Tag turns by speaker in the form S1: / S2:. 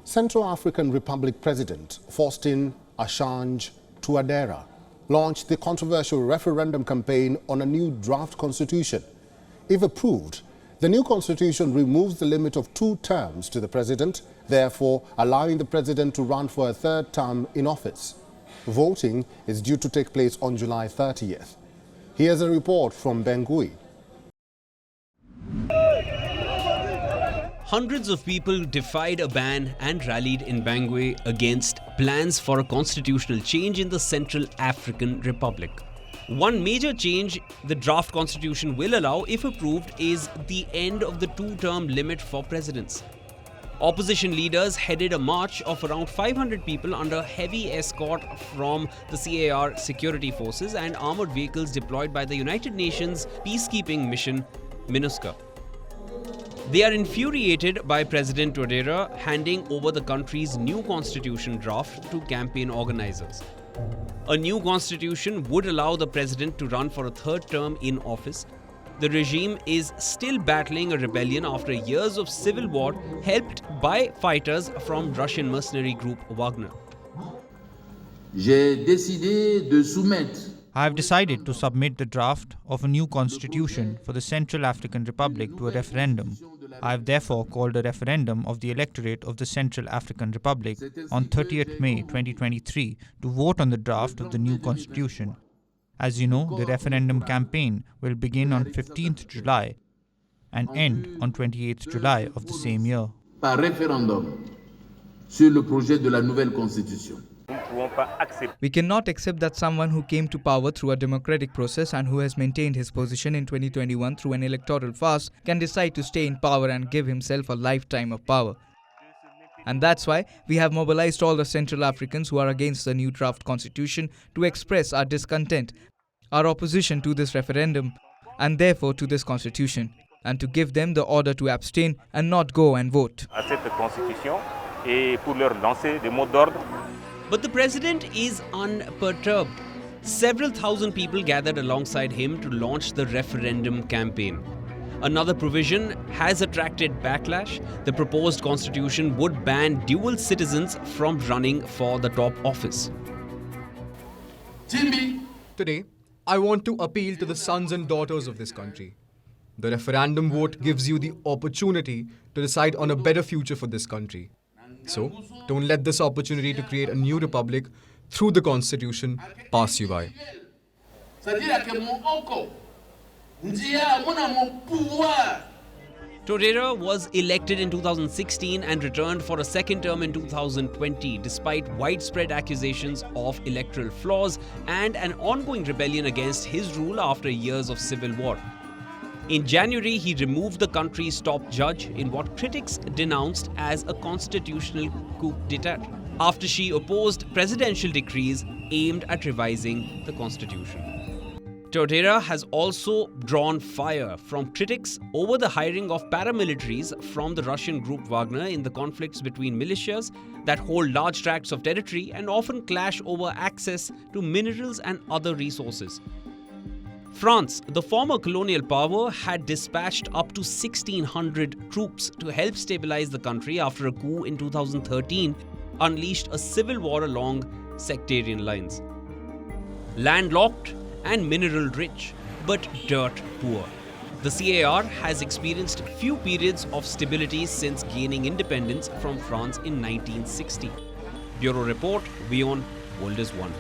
S1: Central African Republic President Faustin Ashange Tuadera launched the controversial referendum campaign on a new draft constitution. If approved, the new constitution removes the limit of 2 terms to the president, therefore allowing the president to run for a 3rd term in office. Voting is due to take place on July 30th. Here's a report from Bangui.
S2: Hundreds of people defied a ban and rallied in Bangui against plans for a constitutional change in the Central African Republic. One major change the draft constitution will allow, if approved, is the end of the 2-term limit for presidents. Opposition leaders headed a march of around 500 people under heavy escort from the CAR security forces and armored vehicles deployed by the United Nations peacekeeping mission MINUSCA. They are infuriated by President Tuadera handing over the country's new constitution draft to campaign organizers. A new constitution would allow the president to run for a 3rd term in office. The regime is still battling a rebellion after years of civil war, helped by fighters from Russian mercenary group Wagner.
S3: I have decided to submit the draft of a new constitution for the Central African Republic to a referendum. I have therefore called a referendum of the electorate of the Central African Republic on 30th May 2023 to vote on the draft of the new constitution. As you know, the referendum campaign will begin on 15th July and end on 28th July of the same year.
S4: Par référendum sur le projet de la nouvelle constitution.
S5: We cannot accept that someone who came to power through a democratic process and who has maintained his position in 2021 through an electoral farce can decide to stay in power and give himself a lifetime of power. And that's why we have mobilized all the Central Africans who are against the new draft constitution to express our discontent, our opposition to this referendum, and therefore to this constitution, and to give them the order to abstain and not go and vote.
S2: But the president is unperturbed. Several thousand people gathered alongside him to launch the referendum campaign. Another provision has attracted backlash. The proposed constitution would ban dual citizens from running for the top office.
S6: Today, I want to appeal to the sons and daughters of this country. The referendum vote gives you the opportunity to decide on a better future for this country. So, don't let this opportunity to create a new republic through the constitution pass you by.
S2: Tuadera was elected in 2016 and returned for a 2nd term in 2020, despite widespread accusations of electoral flaws and an ongoing rebellion against his rule after years of civil war. In January, he removed the country's top judge in what critics denounced as a constitutional coup d'etat, after she opposed presidential decrees aimed at revising the constitution. Tuadera has also drawn fire from critics over the hiring of paramilitaries from the Russian group Wagner in the conflicts between militias that hold large tracts of territory and often clash over access to minerals and other resources. France, the former colonial power, had dispatched up to 1,600 troops to help stabilize the country after a coup in 2013 unleashed a civil war along sectarian lines. Landlocked and mineral-rich, but dirt-poor, the CAR has experienced few periods of stability since gaining independence from France in 1960. Bureau Report, WION World is One.